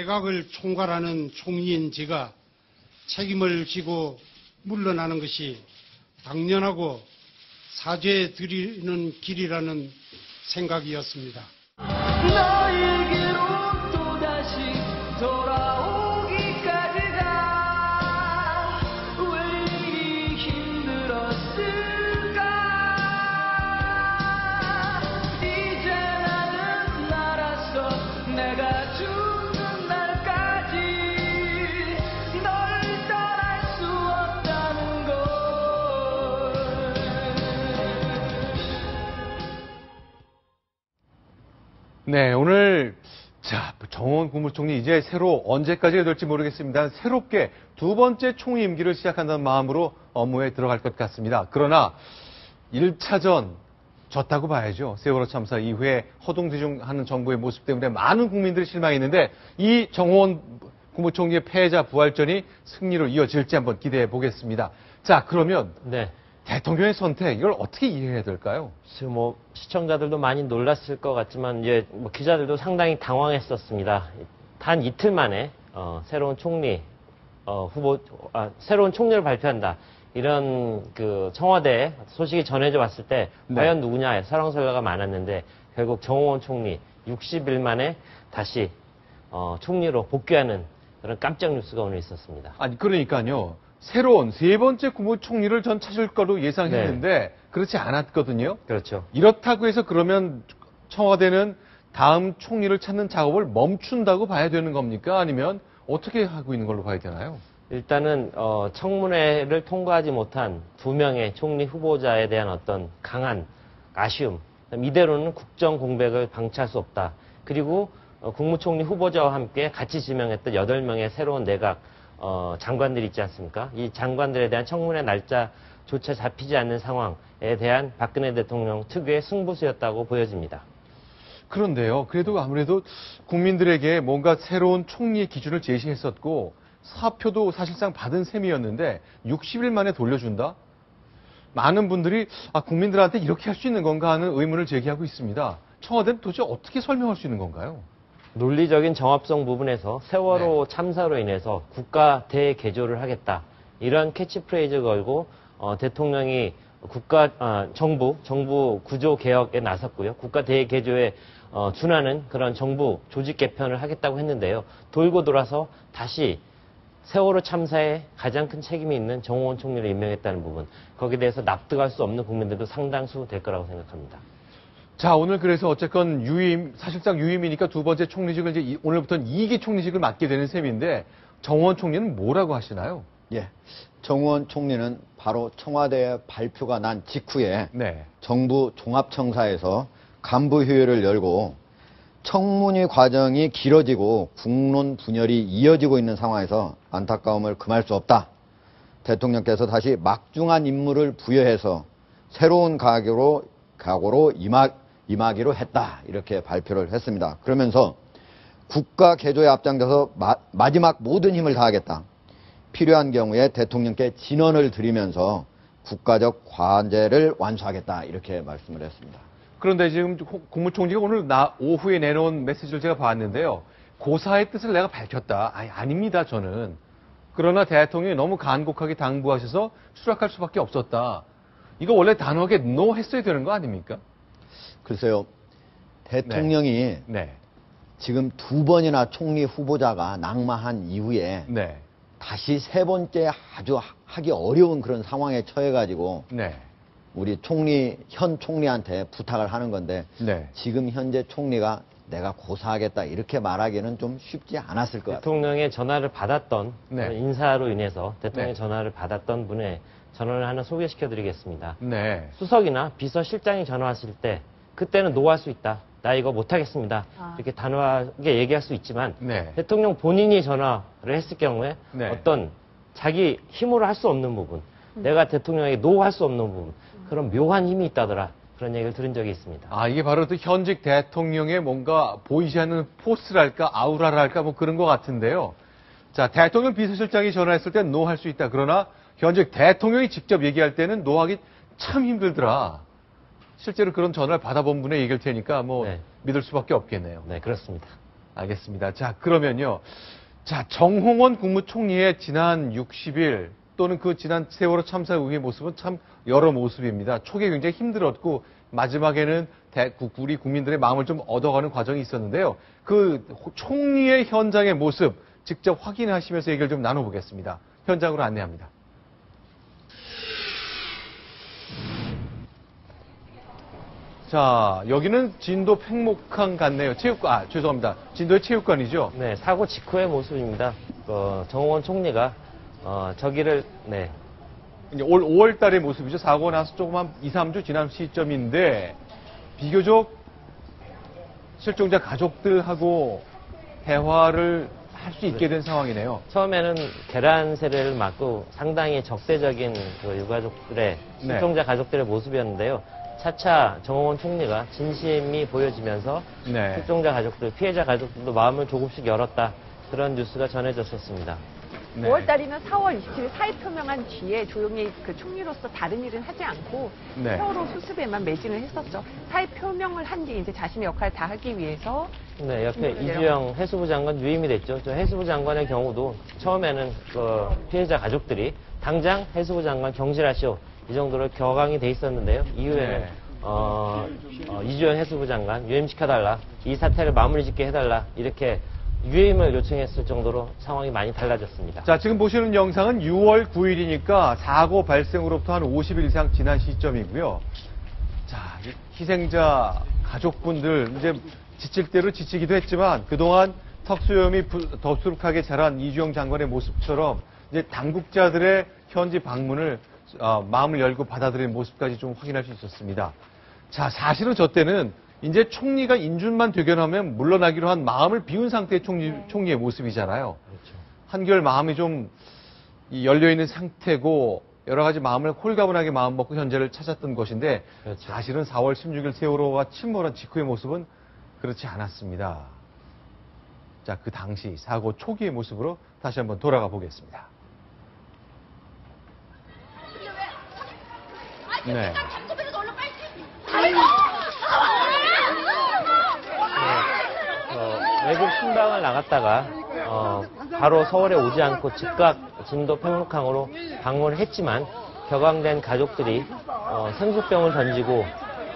내각을 총괄하는 총리인 제가 책임을 지고 물러나는 것이 당연하고 사죄드리는 길이라는 생각이었습니다. 너에게로 또다시 돌아오기까지가 왜 이리 힘들었을까. 이제 나는 알았어. 내가 죽는 날까지 널 떠날 수 없다는 걸. 네, 오늘 정호원 국무총리 이제 새로 언제까지가 될지 모르겠습니다. 새롭게 두 번째 총리 임기를 시작한다는 마음으로 업무에 들어갈 것 같습니다. 그러나 1차전 졌다고 봐야죠. 세월호 참사 이후에 허둥지둥하는 정부의 모습 때문에 많은 국민들이 실망했는데 이 정호원 국무총리의 패자 부활전이 승리로 이어질지 한번 기대해 보겠습니다. 자, 그러면 네. 대통령의 선택 이걸 어떻게 이해해야 될까요? 지금 시청자들도 많이 놀랐을 것 같지만 이제 기자들도 상당히 당황했었습니다. 단 이틀 만에 새로운 총리 새로운 총리를 발표한다. 이런 그 청와대 소식이 전해져 왔을 때 과연 누구냐 설왕설래가 많았는데 결국 정호원 총리 60일 만에 다시 총리로 복귀하는 그런 깜짝 뉴스가 오늘 있었습니다. 아니 그러니까요. 새로운 세 번째 국무총리를 전 찾을 거로 예상했는데 그렇지 않았거든요. 그렇죠. 이렇다고 해서 그러면 청와대는 다음 총리를 찾는 작업을 멈춘다고 봐야 되는 겁니까? 아니면 어떻게 하고 있는 걸로 봐야 되나요? 일단은 청문회를 통과하지 못한 두 명의 총리 후보자에 대한 어떤 강한 아쉬움. 이대로는 국정 공백을 방치할 수 없다. 그리고 국무총리 후보자와 함께 같이 지명했던 8명의 새로운 내각 장관들이 있지 않습니까? 이 장관들에 대한 청문회 날짜조차 잡히지 않는 상황에 대한 박근혜 대통령 특유의 승부수였다고 보여집니다. 그런데요. 그래도 아무래도 국민들에게 뭔가 새로운 총리의 기준을 제시했었고 사표도 사실상 받은 셈이었는데 60일 만에 돌려준다? 많은 분들이 국민들한테 이렇게 할 수 있는 건가 하는 의문을 제기하고 있습니다. 청와대는 도대체 어떻게 설명할 수 있는 건가요? 논리적인 정합성 부분에서 세월호 참사로 인해서 국가 대개조를 하겠다. 이런 캐치프레이즈 걸고 대통령이 정부 구조 개혁에 나섰고요. 국가 대개조에 준하는 그런 정부 조직 개편을 하겠다고 했는데요. 돌고 돌아서 다시 세월호 참사에 가장 큰 책임이 있는 정호원 총리를 임명했다는 부분. 거기에 대해서 납득할 수 없는 국민들도 상당수 될 거라고 생각합니다. 자, 오늘 그래서 어쨌건 사실상 유임이니까 두 번째 총리직을 이제 오늘부터는 2기 총리직을 맡게 되는 셈인데 정호원 총리는 뭐라고 하시나요? 예. 정호원 총리는 바로 청와대 발표가 난 직후에 정부 종합청사에서 간부회의를 열고 청문회 과정이 길어지고 국론 분열이 이어지고 있는 상황에서 안타까움을 금할 수 없다. 대통령께서 다시 막중한 임무를 부여해서 새로운 각오로 임하기로 했다. 이렇게 발표를 했습니다. 그러면서 국가 개조에 앞장서서 마지막 모든 힘을 다하겠다. 필요한 경우에 대통령께 진언을 드리면서 국가적 과제를 완수하겠다. 이렇게 말씀을 했습니다. 그런데 지금 국무총리가 오늘 오후에 내놓은 메시지를 제가 봤는데요. 고사의 뜻을 내가 밝혔다. 아닙니다, 저는. 그러나 대통령이 너무 간곡하게 당부하셔서 수락할 수밖에 없었다. 이거 원래 단호하게 NO 했어야 되는 거 아닙니까? 글쎄요. 대통령이 지금 두 번이나 총리 후보자가 낙마한 이후에 다시 세 번째 아주 하기 어려운 그런 상황에 처해가지고 우리 현 총리한테 부탁을 하는 건데 지금 현재 총리가 내가 고사하겠다 이렇게 말하기는 좀 쉽지 않았을 것 같아요. 대통령의 전화를 받았던 인사로 인해서 대통령의 전화를 받았던 분의 전화를 하나 소개시켜드리겠습니다. 수석이나 비서실장이 전화 왔을 때 그때는 노할 수 있다. 나 이거 못하겠습니다. 이렇게 단호하게 얘기할 수 있지만 대통령 본인이 전화를 했을 경우에 어떤 자기 힘으로 할 수 없는 부분, 내가 대통령에게 노할 수 없는 부분, 그런 묘한 힘이 있다더라. 그런 얘기를 들은 적이 있습니다. 이게 바로 또 현직 대통령의 뭔가 보이지 않는 포스랄까 아우라랄까 뭐 그런 것 같은데요. 자, 대통령 비서실장이 전화했을 땐 노 할 수 있다. 그러나 현직 대통령이 직접 얘기할 때는 노하기 참 힘들더라. 실제로 그런 전화를 받아본 분의 얘기일 테니까 믿을 수밖에 없겠네요. 네, 그렇습니다. 알겠습니다. 자, 그러면요. 자, 정홍원 국무총리의 지난 60일 또는 그 지난 세월호 참사 이후의 모습은 참 여러 모습입니다. 초기에 굉장히 힘들었고 마지막에는 우리 국민들의 마음을 좀 얻어가는 과정이 있었는데요. 그 총리의 현장의 모습 직접 확인하시면서 얘기를 좀 나눠보겠습니다. 현장으로 안내합니다. 자, 여기는 진도 팽목항 같네요. 죄송합니다. 진도의 체육관이죠? 네, 사고 직후의 모습입니다. 정홍원 총리가, 저기를, 네. 이제 올 5월 달의 모습이죠. 사고 나서 조금 한 2, 3주 지난 시점인데, 비교적 실종자 가족들하고 대화를 할 수 있게 된 상황이네요. 처음에는 계란 세례를 맞고 상당히 적대적인 그 유가족들의, 실종자 가족들의 모습이었는데요. 차차 정홍원 총리가 진심이 보여지면서 네. 실종자 가족들, 피해자 가족들도 마음을 조금씩 열었다. 그런 뉴스가 전해졌었습니다. 네. 5월달이면 4월 27일 사의 표명한 뒤에 조용히 그 총리로서 다른 일은 하지 않고 네. 세월호 수습에만 매진을 했었죠. 사의 표명을 한 뒤에 이제 자신의 역할을 다 하기 위해서 네, 옆에 이주영 해수부 장관 유임이 됐죠. 저 해수부 장관의 경우도 처음에는 그 피해자 가족들이 당장 해수부 장관 경질하시오. 이 정도로 격앙이 돼 있었는데요. 이후에는 이주영 해수부 장관 유임시켜달라. 이 사태를 마무리 짓게 해달라. 이렇게 유임을 요청했을 정도로 상황이 많이 달라졌습니다. 자, 지금 보시는 영상은 6월 9일이니까 사고 발생으로부터 한 50일 이상 지난 시점이고요. 자, 희생자 가족분들 이제 지칠 대로 지치기도 했지만 그동안 턱수염이 더수룩하게 자란 이주영 장관의 모습처럼 이제 당국자들의 현지 방문을 마음을 열고 받아들이는 모습까지 좀 확인할 수 있었습니다. 자, 사실은 저 때는 이제 총리가 인준만 되견하면 물러나기로 한 마음을 비운 상태의 총리의 모습이잖아요. 그렇죠. 한결 마음이 좀 열려있는 상태고 여러 가지 마음을 홀가분하게 마음 먹고 현재를 찾았던 것인데 그렇죠. 사실은 4월 16일 세월호가 침몰한 직후의 모습은 그렇지 않았습니다. 자, 그 당시 사고 초기의 모습으로 다시 한번 돌아가 보겠습니다. 네. 외국 순방을 나갔다가 바로 서울에 오지 않고 즉각 진도 팽목항으로 방문을 했지만 격앙된 가족들이 생수병을 던지고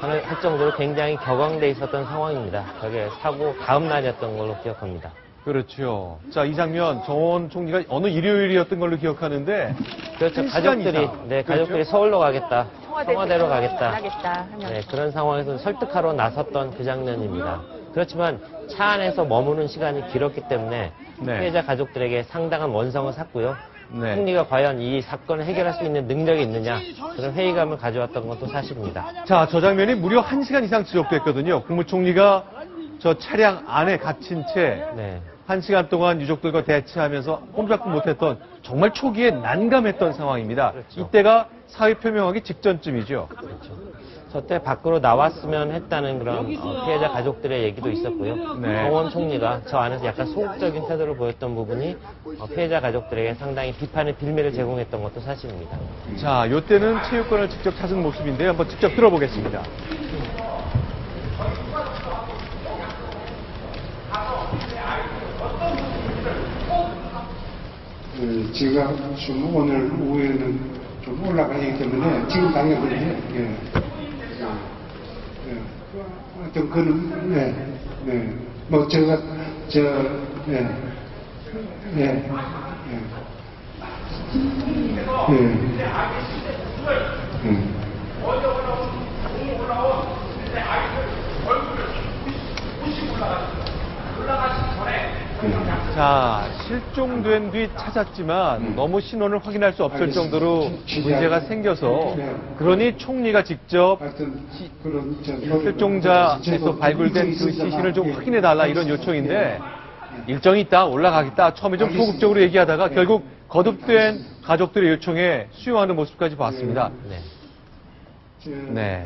할 정도로 굉장히 격앙돼 있었던 상황입니다. 그게 사고 다음 날이었던 걸로 기억합니다. 그렇죠. 자, 이 장면 정홍원 총리가 어느 일요일이었던 걸로 기억하는데 그렇죠. 한 가족들이 시간 이상. 가족들이 서울로 가겠다. 청와대로 가겠다. 하면 네, 그런 상황에서 설득하러 나섰던 그 장면입니다. 그렇지만 차 안에서 머무는 시간이 길었기 때문에 네. 피해자 가족들에게 상당한 원성을 샀고요. 네. 총리가 과연 이 사건을 해결할 수 있는 능력이 있느냐 그런 회의감을 가져왔던 것도 사실입니다. 자, 저 장면이 무려 1시간 이상 지속됐거든요. 국무총리가 저 차량 안에 갇힌 채 네. 1시간 동안 유족들과 대치하면서 꼼짝도 못했던 정말 초기에 난감했던 상황입니다. 그렇죠. 이때가 사의 표명하기 직전쯤이죠. 저때 밖으로 나왔으면 했다는 그런 피해자 가족들의 얘기도 있었고요. 네. 정원 총리가 저 안에서 약간 소극적인 태도를 보였던 부분이 피해자 가족들에게 상당히 비판의 빌미를 제공했던 것도 사실입니다. 자, 이때는 체육관을 직접 찾은 모습인데요. 한번 직접 들어보겠습니다. 제가 좀 오늘 오후에는 좀 올라가기 때문에 지금 당장 그런데 어떤 그런 뭐 제가 자, 실종된 뒤 찾았지만 너무 신원을 확인할 수 없을 정도로 문제가 생겨서 그러니 총리가 직접 실종자에서 발굴된 그 시신을 좀 확인해달라 이런 요청인데 일정이 있다 올라가겠다 처음에 좀 소극적으로 얘기하다가 결국 거듭된 가족들의 요청에 수용하는 모습까지 봤습니다. 네,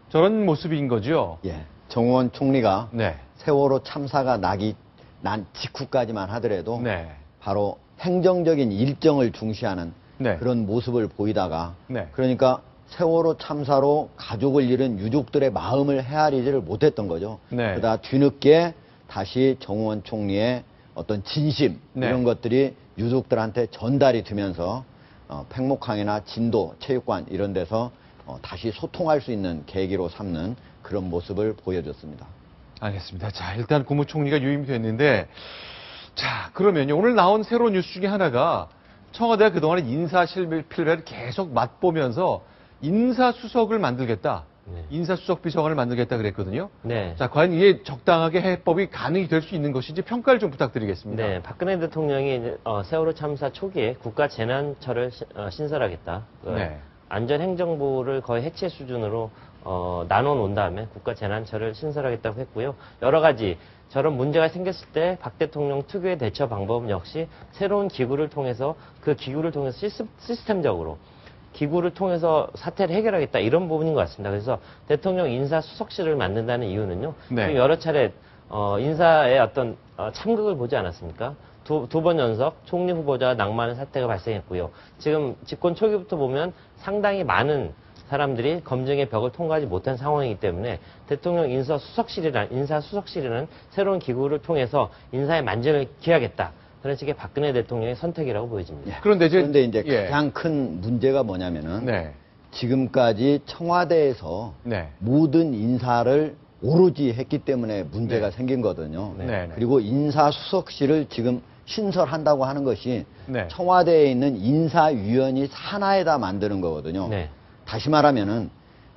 저런 모습인 거죠. 예, 정홍원 총리가 네. 세월호 참사가 난 직후까지만 하더라도 네. 바로 행정적인 일정을 중시하는 네. 그런 모습을 보이다가 네. 그러니까 세월호 참사로 가족을 잃은 유족들의 마음을 헤아리지를 못했던 거죠. 네. 그러다 뒤늦게 다시 정우원 총리의 어떤 진심 네. 이런 것들이 유족들한테 전달이 되면서 팽목항이나 진도, 체육관 이런 데서 다시 소통할 수 있는 계기로 삼는 그런 모습을 보여줬습니다. 알겠습니다. 자, 일단 국무총리가 유임이 됐는데, 자, 그러면요. 오늘 나온 새로운 뉴스 중에 하나가 청와대가 그동안에 인사실패를 계속 맛보면서 인사수석을 만들겠다. 네. 인사수석 비서관을 만들겠다 그랬거든요. 네. 자, 과연 이게 적당하게 해법이 가능이 될 수 있는 것인지 평가를 좀 부탁드리겠습니다. 네, 박근혜 대통령이 세월호 참사 초기에 국가재난처를 신설하겠다. 네. 안전행정부를 거의 해체 수준으로 나눠놓은 다음에 국가재난처를 신설하겠다고 했고요. 여러 가지 저런 문제가 생겼을 때 박 대통령 특유의 대처 방법은 역시 새로운 기구를 통해서 그 기구를 통해서 시스템적으로 기구를 통해서 사태를 해결하겠다 이런 부분인 것 같습니다. 그래서 대통령 인사수석실을 만든다는 이유는요. 네. 지금 여러 차례 인사의 어떤 참극을 보지 않았습니까? 두 번 연속 총리 후보자가 낙마하는 사태가 발생했고요. 지금 집권 초기부터 보면 상당히 많은 사람들이 검증의 벽을 통과하지 못한 상황이기 때문에 대통령 인사수석실이라는 새로운 기구를 통해서 인사의 만전을 기하겠다. 그런 식의 박근혜 대통령의 선택이라고 보여집니다. 그런데 이제 가장 큰 문제가 뭐냐면은 네. 지금까지 청와대에서 네. 모든 인사를 오로지 했기 때문에 문제가 네. 생긴 거거든요. 네. 그리고 인사수석실을 지금 신설한다고 하는 것이 네. 청와대에 있는 인사위원이 산하에다 만드는 거거든요. 네. 다시 말하면은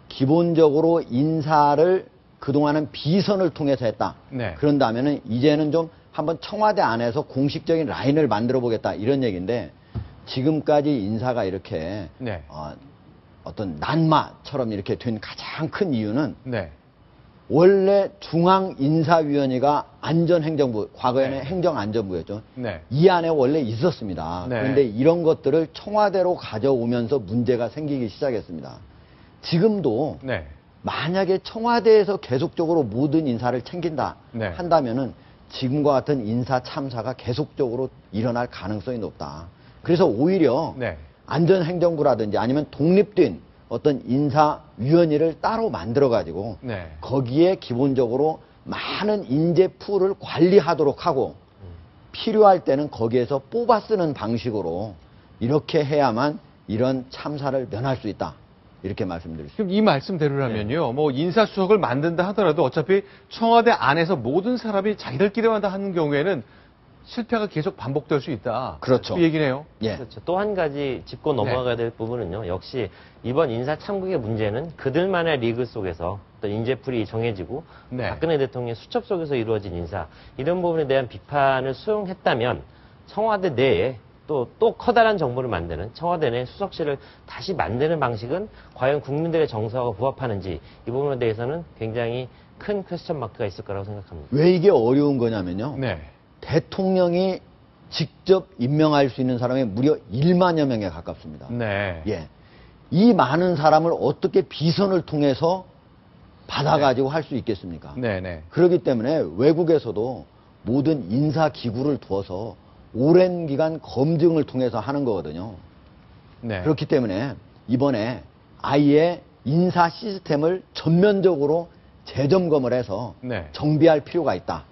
기본적으로 인사를 그동안은 비선을 통해서 했다. 네. 그런다면은 이제는 좀 한번 청와대 안에서 공식적인 라인을 만들어 보겠다 이런 얘기인데 지금까지 인사가 이렇게 네. 어떤 난마처럼 이렇게 된 가장 큰 이유는 네. 원래 중앙인사위원회가 안전행정부, 과거에는 네. 행정안전부였죠. 네. 이 안에 원래 있었습니다. 네. 그런데 이런 것들을 청와대로 가져오면서 문제가 생기기 시작했습니다. 지금도 네. 만약에 청와대에서 계속적으로 모든 인사를 챙긴다 네. 한다면은 지금과 같은 인사 참사가 계속적으로 일어날 가능성이 높다. 그래서 오히려 네. 안전행정부라든지 아니면 독립된 어떤 인사위원회를 따로 만들어가지고 네. 거기에 기본적으로 많은 인재풀을 관리하도록 하고 필요할 때는 거기에서 뽑아 쓰는 방식으로 이렇게 해야만 이런 참사를 면할 수 있다. 이렇게 말씀드리겠습니다. 그럼 이 말씀대로라면요, 뭐 인사수석을 만든다 하더라도 어차피 청와대 안에서 모든 사람이 자기들끼리만 다 하는 경우에는 실패가 계속 반복될 수 있다. 그렇죠. 그 얘기네요. 예. 그렇죠. 또 한 가지 짚고 넘어가야 될 부분은요. 역시 이번 인사 참극의 문제는 그들만의 리그 속에서 또 인재풀이 정해지고 네. 박근혜 대통령의 수첩 속에서 이루어진 인사 이런 부분에 대한 비판을 수용했다면 청와대 내에 또 커다란 정부를 만드는 청와대 내 수석실을 다시 만드는 방식은 과연 국민들의 정서와 부합하는지 이 부분에 대해서는 굉장히 큰 퀘스천 마크가 있을 거라고 생각합니다. 왜 이게 어려운 거냐면요. 네. 대통령이 직접 임명할 수 있는 사람이 무려 1만여 명에 가깝습니다. 네. 예. 이 많은 사람을 어떻게 비선을 통해서 받아가지고 할 수 있겠습니까? 네. 그렇기 때문에 외국에서도 모든 인사기구를 두어서 오랜 기간 검증을 통해서 하는 거거든요. 네. 그렇기 때문에 이번에 아예 인사 시스템을 전면적으로 재점검을 해서 네. 정비할 필요가 있다.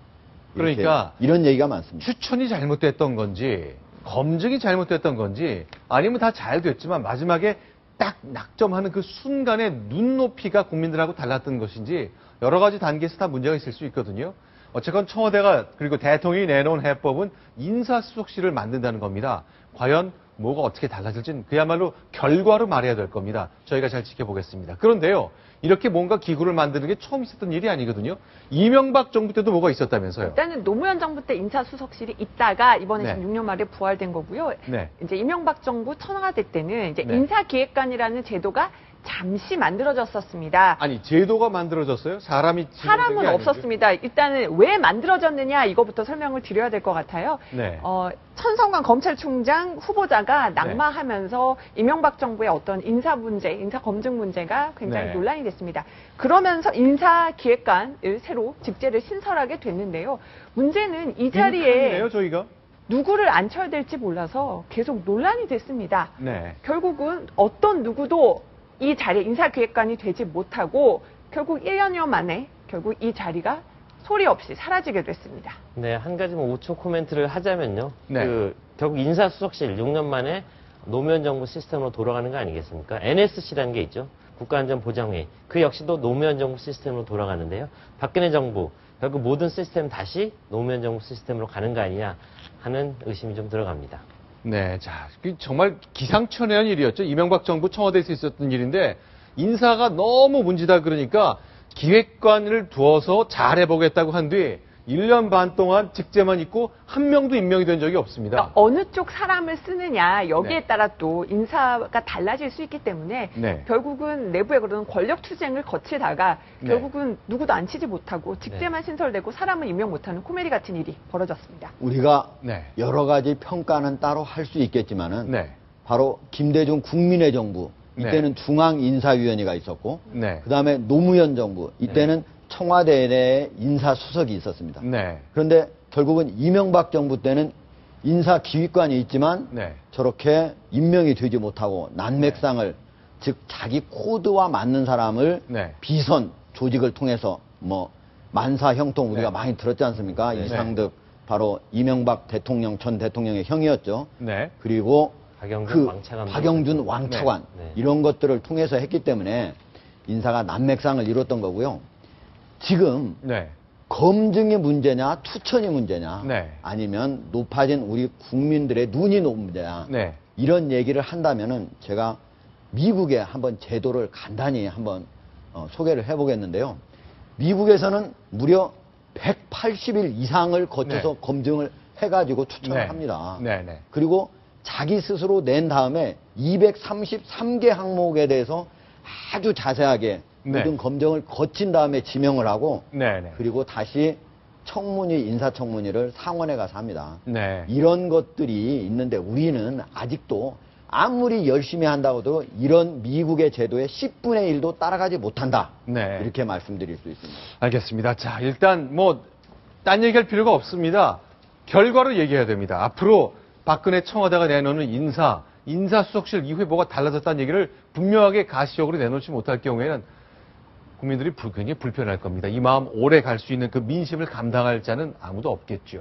이렇게 그러니까 이런 얘기가 많습니다. 추천이 잘못됐던 건지 검증이 잘못됐던 건지 아니면 다 잘 됐지만 마지막에 딱 낙점하는 그 순간의 눈높이가 국민들하고 달랐던 것인지 여러 가지 단계에서 다 문제가 있을 수 있거든요. 어쨌건 청와대가 그리고 대통령이 내놓은 해법은 인사수석실을 만든다는 겁니다. 과연 뭐가 어떻게 달라질지는 그야말로 결과로 말해야 될 겁니다. 저희가 잘 지켜보겠습니다. 그런데요. 이렇게 뭔가 기구를 만드는 게 처음 있었던 일이 아니거든요. 이명박 정부 때도 뭐가 있었다면서요. 일단은 노무현 정부 때 인사수석실이 있다가 이번에 네. 지금 6년 만에 부활된 거고요. 네. 이제 이명박 정부 청와대 때는 이제 네. 인사기획관이라는 제도가 잠시 만들어졌었습니다. 아니 제도가 만들어졌어요? 사람은 없었습니다. 일단은 왜 만들어졌느냐 이거부터 설명을 드려야 될 것 같아요. 네. 천성관 검찰총장 후보자가 낙마하면서 이명박 정부의 어떤 인사 문제, 인사 검증 문제가 굉장히 네. 논란이 됐습니다. 그러면서 인사기획관을 새로 직제를 신설하게 됐는데요. 문제는 이 자리에 네요 저희가. 누구를 앉혀야 될지 몰라서 계속 논란이 됐습니다. 네. 결국은 어떤 누구도 이 자리에 인사기획관이 되지 못하고 결국 1년여 만에 결국 이 자리가 소리 없이 사라지게 됐습니다. 네, 한 가지만 5초 코멘트를 하자면요. 네. 결국 인사수석실 6년 만에 노무현 정부 시스템으로 돌아가는 거 아니겠습니까? NSC라는 게 있죠. 국가안전보장회의. 그 역시도 노무현 정부 시스템으로 돌아가는데요. 박근혜 정부, 결국 모든 시스템 다시 노무현 정부 시스템으로 가는 거 아니냐 하는 의심이 좀 들어갑니다. 네, 자, 정말 기상천외한 일이었죠. 이명박 정부 청와대에서 있었던 일인데 인사가 너무 문제다 그러니까 기획관을 두어서 잘해보겠다고 한 뒤 1년 반 동안 직제만 있고 한 명도 임명이 된 적이 없습니다. 그러니까 어느 쪽 사람을 쓰느냐 여기에 네. 따라 또 인사가 달라질 수 있기 때문에 네. 결국은 내부에 그러는 권력 투쟁을 거치다가 네. 결국은 누구도 앉히지 못하고 직제만 신설되고 사람은 임명 못하는 코미디 같은 일이 벌어졌습니다. 우리가 네. 여러 가지 평가는 따로 할 수 있겠지만은 네. 바로 김대중 국민의 정부 이때는 네. 중앙인사위원회가 있었고 네. 그다음에 노무현 정부 이때는 청와대 내에 인사수석이 있었습니다. 네. 그런데 결국은 이명박 정부 때는 인사기획관이 있지만 네. 저렇게 임명이 되지 못하고 난맥상을 즉 자기 코드와 맞는 사람을 네. 비선 조직을 통해서 뭐 만사 형통 우리가 네. 많이 들었지 않습니까? 네. 이상득 바로 이명박 대통령 전 대통령의 형이었죠. 네. 그리고 박영준, 왕차관. 박영준 왕차관 네. 네. 이런 것들을 통해서 했기 때문에 인사가 난맥상을 이뤘던 거고요. 지금 네. 검증이 문제냐 투천이 문제냐 네. 아니면 높아진 우리 국민들의 눈이 문제냐 네. 이런 얘기를 한다면은 제가 미국의 한번 제도를 간단히 한번 소개를 해보겠는데요. 미국에서는 무려 180일 이상을 거쳐서 네. 검증을 해가지고 추천을 네. 합니다. 네. 네. 그리고 자기 스스로 낸 다음에 233개 항목에 대해서 아주 자세하게 네. 모든 검증을 거친 다음에 지명을 하고 네. 네. 그리고 다시 청문위, 인사청문위를 상원에 가서 합니다. 네. 이런 것들이 있는데 우리는 아직도 아무리 열심히 한다고도 이런 미국의 제도의 10분의 1도 따라가지 못한다. 네. 이렇게 말씀드릴 수 있습니다. 알겠습니다. 자, 일단 딴 얘기할 필요가 없습니다. 결과로 얘기해야 됩니다. 앞으로 박근혜 청와대가 내놓는 인사수석실 이후에 뭐가 달라졌다는 얘기를 분명하게 가시적으로 내놓지 못할 경우에는 국민들이 굉장히 불편할 겁니다. 이 마음 오래 갈 수 있는 그 민심을 감당할 자는 아무도 없겠죠.